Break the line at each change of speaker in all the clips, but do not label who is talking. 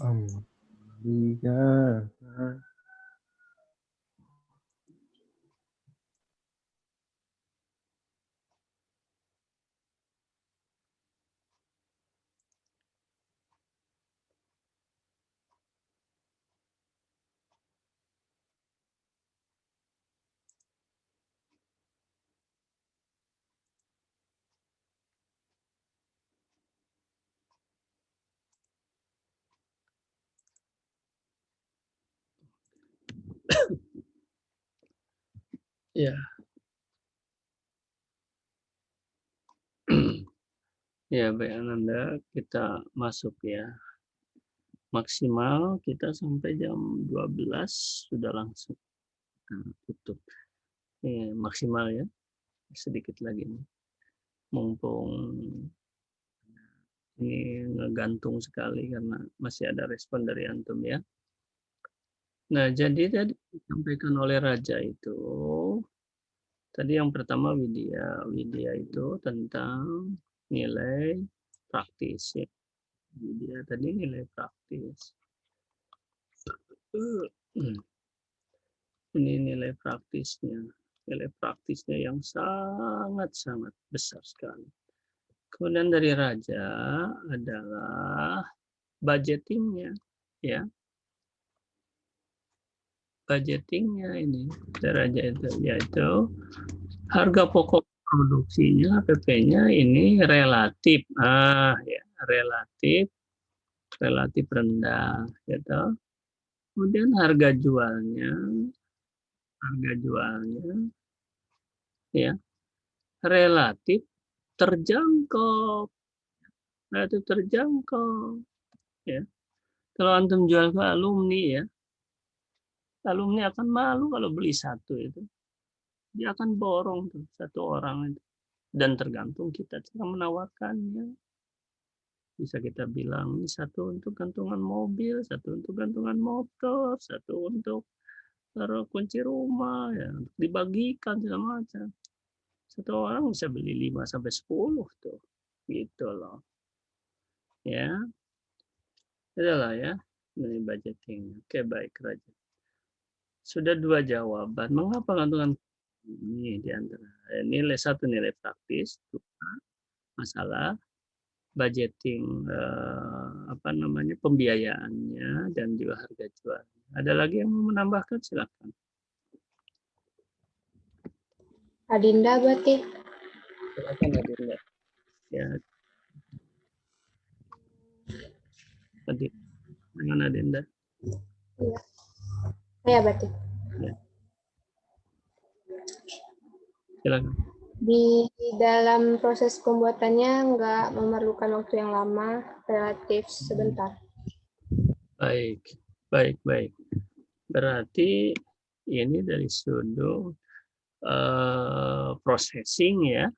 Liga.
Ya. Ya, baik Ananda, kita masuk ya. Maksimal kita sampai jam 12 sudah langsung tutup. Ini maksimal ya. Sedikit lagi nih. Mumpung ini ngegantung sekali karena masih ada respon dari antum ya. Nah, jadi tadi disampaikan oleh Raja itu, tadi yang pertama Widya itu tentang nilai praktis ya. Widya tadi nilai praktis. Ini nilai praktisnya yang sangat-sangat besar sekali. Kemudian dari Raja adalah budgetingnya, ya. Budgetingnya ini Raja itu yaitu harga pokok produksinya PP-nya ini relatif, ya relatif rendah, gitu. Kemudian harga jualnya ya relatif terjangkau, ya. Kalau antum jual ke alumni akan malu kalau beli satu itu, dia akan borong tuh satu orang itu. Dan tergantung kita cara menawarkannya. Bisa kita bilang ini satu untuk gantungan mobil, satu untuk gantungan motor, satu untuk taruh kunci rumah, ya, untuk dibagikan segala macam. Satu orang bisa beli 5 sampai 10 tuh, gitu loh. Ya, itulah ya, ini budgeting. Oke, baik Raja. Sudah 2 jawaban. Mengapa gantungan ini di antara nilai satu nilai praktis, masalah budgeting pembiayaannya dan juga harga jual. Ada lagi yang mau menambahkan, silakan.
Adinda berarti.
Silakan Adinda. Ya. Dengan Adinda.
Iya. Saya berarti.
Ya. Silakan.
Di dalam proses pembuatannya nggak memerlukan waktu yang lama, relatif sebentar.
Baik. Berarti ini dari sudut processing ya.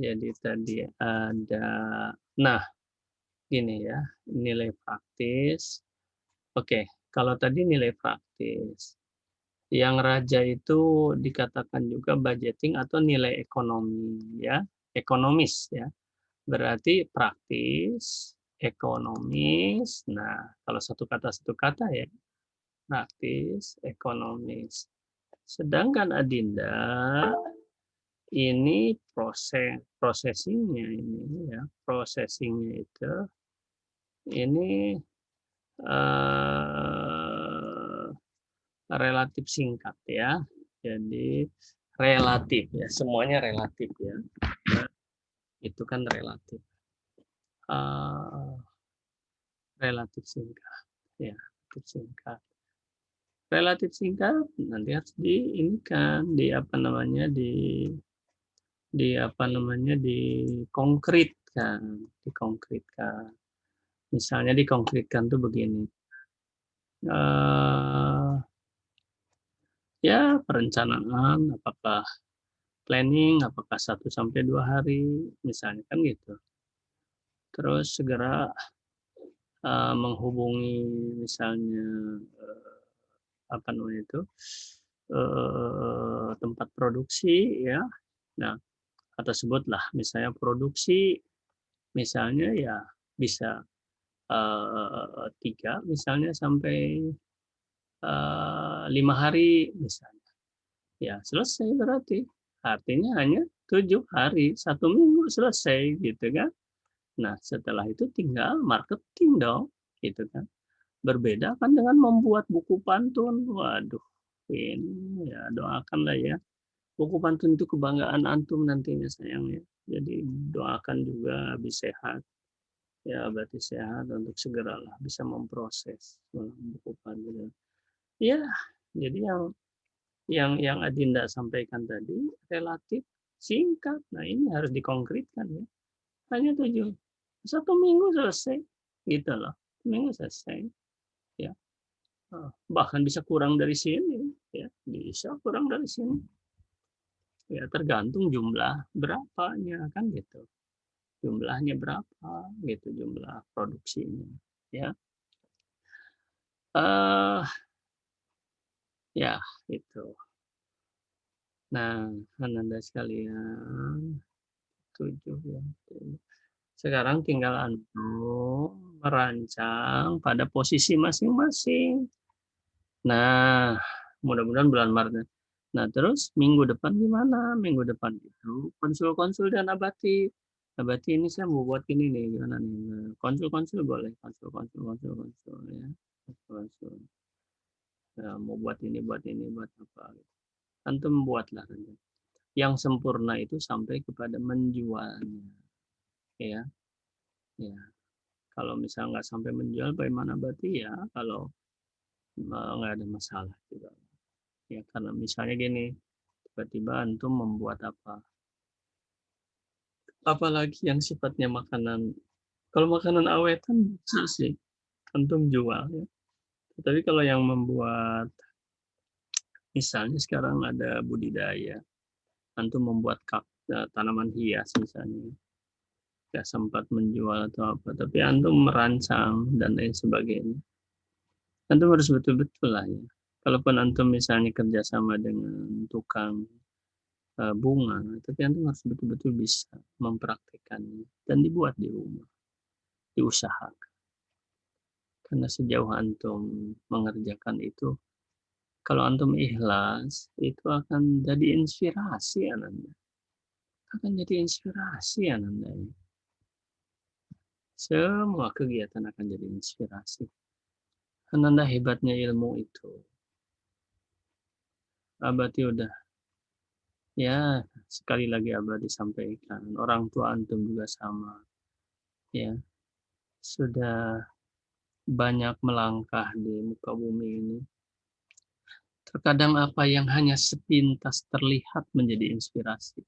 Jadi tadi ada, nah gini ya, nilai praktis. Oke, kalau tadi nilai praktis, yang Raja itu dikatakan juga budgeting atau nilai ekonomi ya, ekonomis ya. Berarti praktis, ekonomis. Nah, kalau satu kata ya, praktis, ekonomis. Sedangkan Adinda ini prosesingnya ini ya, prosesingnya itu ini relatif singkat ya. Jadi relatif ya, semuanya relatif ya. Nah, itu kan relatif. Relatif singkat ya, relatif singkat nanti harus dikonkretkan. Misalnya dikonkretkan tuh begini. Ya, perencanaan apakah planning apakah 1 sampai 2 hari misalnya kan gitu. Terus segera menghubungi misalnya tempat produksi ya. Nah, atau sebutlah misalnya produksi misalnya ya bisa 3 misalnya sampai 5 hari misalnya. Ya selesai berarti. Artinya hanya 7 hari, 1 minggu selesai gitu kan. Nah setelah itu tinggal marketing dong, gitu kan. Berbeda kan dengan membuat buku pantun. Waduh, ini ya doakanlah ya. Buku pantun itu kebanggaan antum nantinya sayang ya. Jadi doakan juga habis sehat. Ya berarti sehat untuk segeralah bisa memproses buku pantun. Ya, jadi yang Adinda sampaikan tadi relatif singkat. Nah ini harus dikonkretkan ya. Hanya 7, 1 minggu selesai, gitu loh. 1 minggu selesai. Ya, bahkan bisa kurang dari sini, ya bisa kurang dari sini. Ya tergantung jumlah berapanya kan gitu. Jumlahnya berapa gitu jumlah produksinya. Ya, ya itu. Nah, Ananda sekalian, 7 ya. Sekarang tinggal antum merancang pada posisi masing-masing. Nah, mudah-mudahan bulan Maret. Nah, terus minggu depan gimana? Minggu depan itu konsul-konsul dan abati. Abati ini saya mau buat ini nih, gimana nih? Nah, konsul-konsul boleh, konsul ya. Konsul. Nah, mau buat ini, buat apa. Antum buatlah. Yang sempurna itu sampai kepada menjualnya. Ya, ya. Kalau misalnya nggak sampai menjual, bagaimana berarti ya? Kalau nggak ada masalah juga. Ya, karena misalnya gini, tiba-tiba antum membuat apa? Apalagi yang sifatnya makanan. Kalau makanan awetan bisa sih, antum jual ya. Tapi kalau yang membuat, misalnya sekarang ada budidaya, antum membuat tanaman hias misalnya, nggak sempat menjual atau apa, tapi antum merancang dan lain sebagainya. Antum harus betul-betul lah ya. Kalaupun antum misalnya kerjasama dengan tukang bunga, tapi antum harus betul-betul bisa mempraktikkannya dan dibuat di rumah, diusahakan. Karena sejauh antum mengerjakan itu, kalau antum ikhlas, itu akan jadi inspirasi Ananda. Akan jadi inspirasi Ananda. Semua kegiatan akan jadi inspirasi. Ananda hebatnya ilmu itu. Abadi udah, ya sekali lagi abadi sampaikan. Orang tua antum juga sama. Ya, sudah banyak melangkah di muka bumi ini. Terkadang apa yang hanya sepintas terlihat menjadi inspirasi,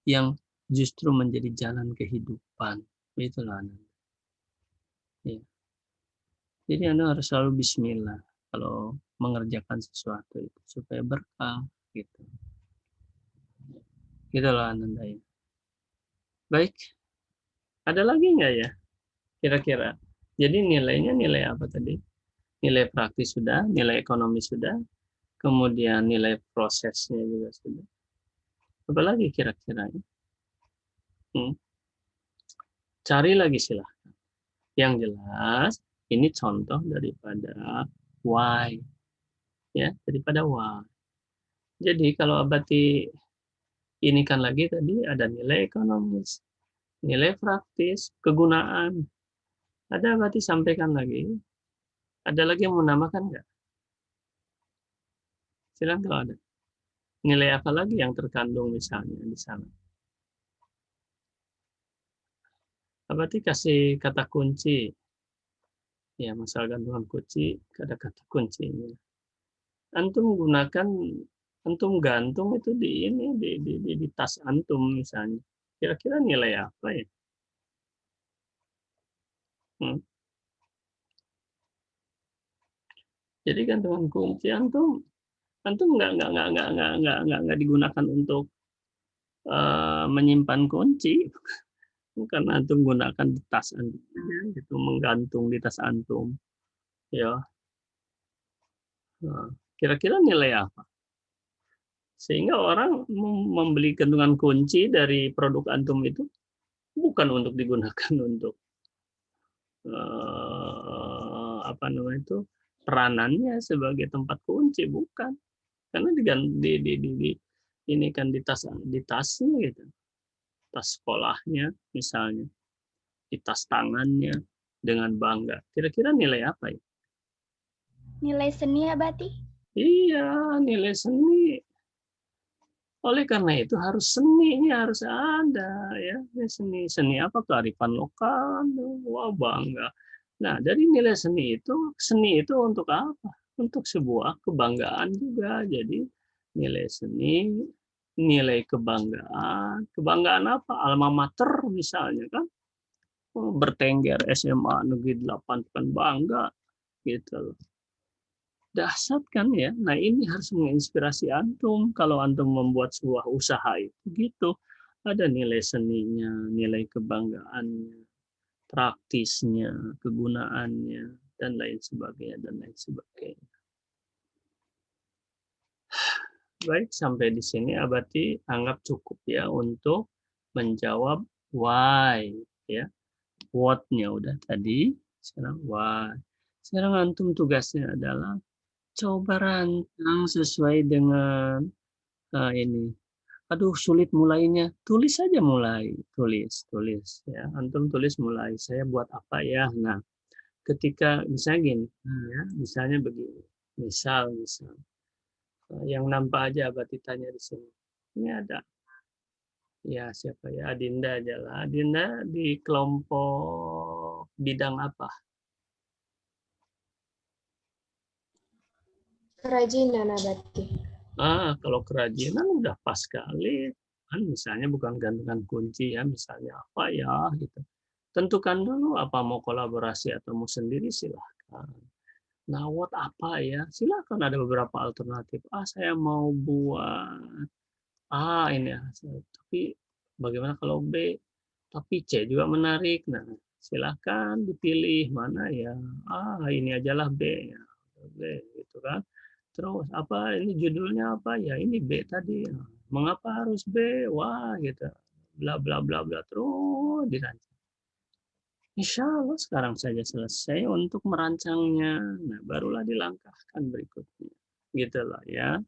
yang justru menjadi jalan kehidupan. Itulah Anda. Ya. Jadi Anda harus selalu bismillah kalau mengerjakan sesuatu itu supaya berkah gitu. Itulah Anda ya. Baik, ada lagi nggak ya kira-kira? Jadi nilainya nilai apa tadi? Nilai praktis sudah, nilai ekonomi sudah, kemudian nilai prosesnya juga sudah. Apa lagi kira-kira? Cari lagi silahkan. Yang jelas, ini contoh daripada why. Ya, daripada why. Jadi kalau Abati ini kan lagi tadi ada nilai ekonomis, nilai praktis, kegunaan. Ada Abati sampaikan lagi. Ada lagi yang menambahkan nggak? Silakan kalau ada. Nilai apa lagi yang terkandung misalnya di sana? Abati kasih kata kunci. Ya, masalah gantungan kunci, ada kata kuncinya. Antum gantung itu di ini di tas antum misalnya. Kira-kira nilai apa ya? Hmm. Jadi gantungan kunci antum nggak digunakan untuk menyimpan kunci, karena antum gunakan di tas antum, itu menggantung di tas antum. Ya, kira-kira nilai apa? Sehingga orang membeli gantungan kunci dari produk antum itu bukan untuk digunakan untuk apa namanya itu, peranannya sebagai tempat kunci, bukan. Karena ini kan di tasnya gitu, tas sekolahnya misalnya, di tas tangannya dengan bangga. Kira-kira nilai apa ya?
Nilai seni ya, Bati?
Iya, nilai seni. Oleh karena itu harus seninya harus ada ya. Seni apa? Kearifan lokal. Wah, bangga. Nah, dari nilai seni itu untuk apa? Untuk sebuah kebanggaan juga. Jadi nilai seni, nilai kebanggaan. Kebanggaan apa? Alma mater misalnya kan. Bertengger SMA Negeri 8 kan bangga gitu. Dahsyat kan ya. Nah, ini harus menginspirasi antum kalau antum membuat sebuah usaha itu gitu. Ada nilai seninya, nilai kebanggaannya, praktisnya, kegunaannya, dan lain sebagainya dan lain sebagainya. Baik, sampai di sini Abati anggap cukup ya untuk menjawab why ya. What-nya udah tadi, sekarang why. Sekarang antum tugasnya adalah coba rancang sesuai dengan ini. Aduh, sulit mulainya. Tulis saja mulai. Tulis ya. Antum tulis mulai. Saya buat apa ya? Nah, ketika misalnya gini, ya, misalnya begini. Misal yang nampak aja Abah tanya di sini. Ini ada ya siapa ya? Adinda aja lah. Adinda di kelompok bidang apa?
Kerajinan Abati.
Kalau kerajinan udah pas sekali. Kan misalnya bukan gantungan kunci ya, misalnya apa ya gitu. Tentukan dulu apa mau kolaborasi atau mau sendiri silahkan. Nah, what apa ya? Silahkan ada beberapa alternatif. Saya mau buat ini ya. Tapi bagaimana kalau B? Tapi C juga menarik. Nah, silahkan dipilih mana ya. Ini ajalah B ya. B gitu kan. Terus apa ini judulnya apa ya? Ini B tadi. Mengapa harus B? Wah, gitu. Bla bla bla bla terus dirancang. Insya Allah sekarang saja selesai untuk merancangnya. Nah, barulah dilangkahkan berikutnya. Gitu loh ya.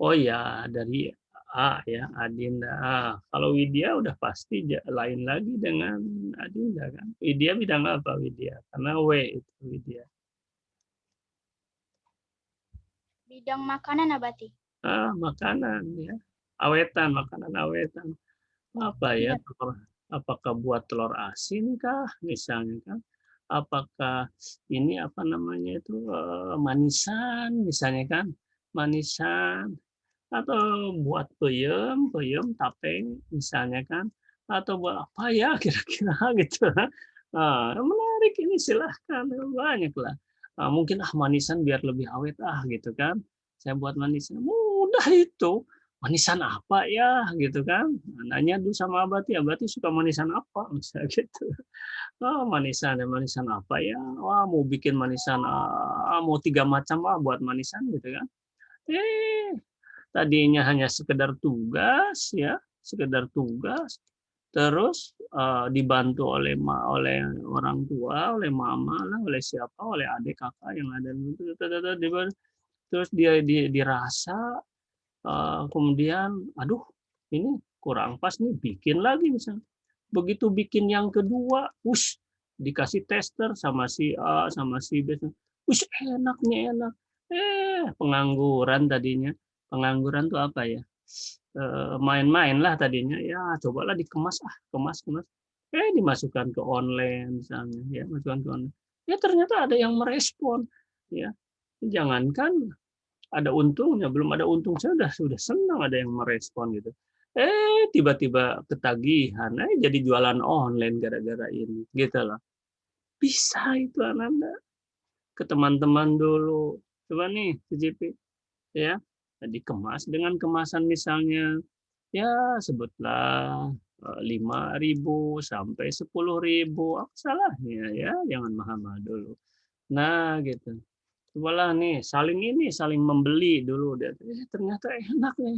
Oh ya, dari A ya, Adinda. Kalau Widya udah pasti lain lagi dengan Adinda kan. Widya bidang apa Widya? Karena W itu Widya.
Bidang makanan, Abati.
Makanan ya. Awetan, makanan awetan. Apa ya?
Iya.
Apakah buat telur asin kah misalnya kan? Apakah ini apa namanya itu manisan misalnya kan? Manisan atau buat peyem, tapeng misalnya kan? Atau buat apa ya kira-kira gitu. Menarik ini silahkan banyak lah. Mungkin manisan biar lebih awet gitu kan. Saya buat manisan mudah itu. Manisan apa ya gitu kan? Nanya dulu sama Abati, Abati suka manisan apa misalnya gitu. Manisan ya manisan apa ya? Wah mau bikin manisan mau 3 macam buat manisan gitu kan. Tadinya hanya sekedar tugas ya, sekedar tugas. Terus dibantu oleh orang tua, oleh mama lah, oleh siapa, oleh adik kakak yang ada terus dia dirasa kemudian aduh ini kurang pas nih bikin lagi misalnya. Begitu bikin yang kedua, dikasih tester sama si A sama si B. Enaknya enak. Pengangguran tadinya. Pengangguran tuh apa ya? Main-main lah tadinya. Ya, cobalah dikemas kemas. Dimasukkan ke online misalnya, ya, masukkan ke online. Ya ternyata ada yang merespon, ya. Jangankan ada untungnya, belum ada untung saya sudah senang ada yang merespon gitu. Tiba-tiba ketagihan, jadi jualan online gara-gara ini, gitu loh. Bisa itu Ananda. Ke teman-teman dulu. Coba nih, cicipi. Ya, dikemas dengan kemasan misalnya, ya sebutlah 5.000 sampai 10.000. Apa salahnya ya? Jangan mahal-mahal dulu. Nah, gitu. Cobalah nih, saling membeli dulu. Ternyata enak ya.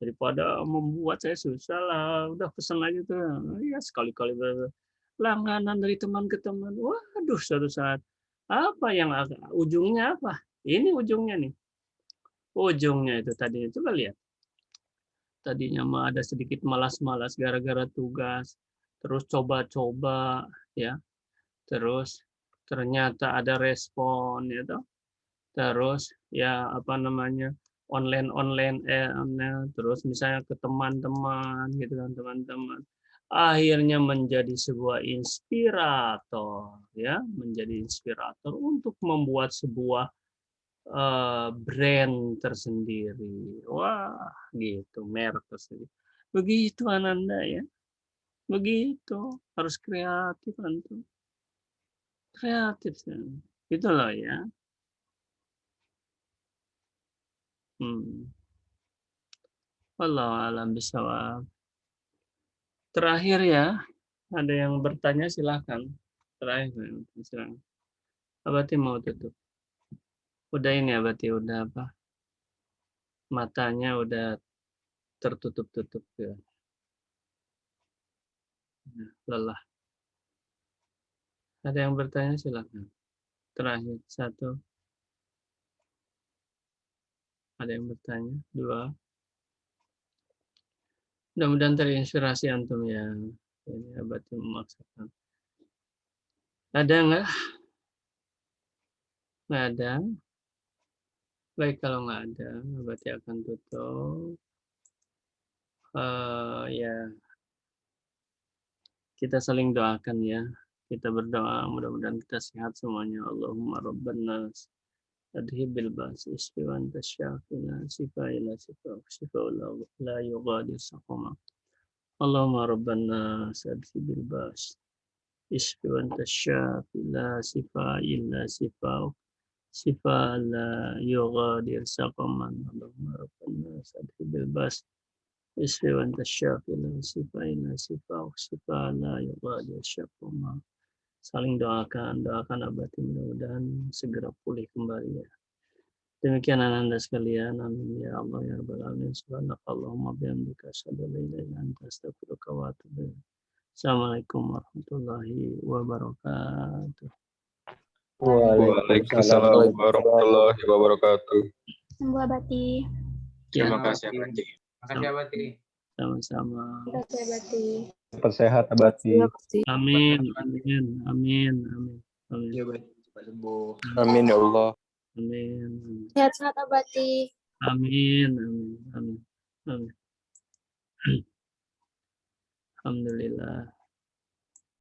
Daripada membuat saya susah lah. Udah pesan aja tuh. Ya sekali-kali langganan dari teman ke teman. Waduh, suatu saat apa yang ujungnya apa? Ini ujungnya nih. Ujungnya itu tadinya coba lihat. Tadinya mah ada sedikit malas-malas gara-gara tugas, terus coba-coba ya. Terus ternyata ada respon gitu. Terus ya apa namanya? online terus misalnya ke teman-teman gitu kan, teman-teman akhirnya menjadi sebuah inspirator ya, menjadi inspirator untuk membuat sebuah brand tersendiri. Wah, gitu, merek tersendiri. Begitu Ananda ya. Begitu, harus kreatif antum. Kreatif ya. Gitu loh ya. Wallahu a'lam bishawab. Terakhir ya, ada yang bertanya silahkan. Terakhir, silakan. Abati mau tutup. Udah ini Abati, udah apa? Matanya udah tertutup-tutup ya. Lelah. Ada yang bertanya silahkan. Terakhir, satu. Ada yang bertanya? Dua. Mudah-mudahan terinspirasi antum ya. Ini Abati memaksakan. Ada nggak? Nggak ada. Baik, kalau nggak ada, Abati akan tutup. Ya, kita saling doakan ya. Kita berdoa mudah-mudahan kita sehat semuanya. Allahumma rabban nas adhibil ba's isfi wa anta syafina sifa ila sifa la yughadir saqama. Allahumma rabban nas adhibil ba's isfi wa anta syafina sifa ila sifa la yughadir saqama. Allahumma rabban nas adhibil ba's isfi wa anta syafina sifa ila sifa la yughadir saqama. Saling doakan Abati mudah-mudahan segera pulih kembali ya. Demikian Anda sekalian, amin ya Allah ya rabbal alamin. Subhanakallahumma bihamdika asyhadu an la ilaha illa anta astaghfiruka wa atubu ilaik. Assalamualaikum warahmatullahi wabarakatuh.
Waalaikumsalam warahmatullahi wabarakatuh.
Sembuh Abati.
Terima kasih Abati.
Makasih Abati.
Sama-sama.
Terima kasih Abati.
Cepat sehat Abati.
Amin, amin, amin, amin. Amin.
Ya, Abati. Cepat sembuh.
Amin ya Allah.
Amin.
Sehat-sehat Abati.
Amin, amin, amin. Amin. Alhamdulillah.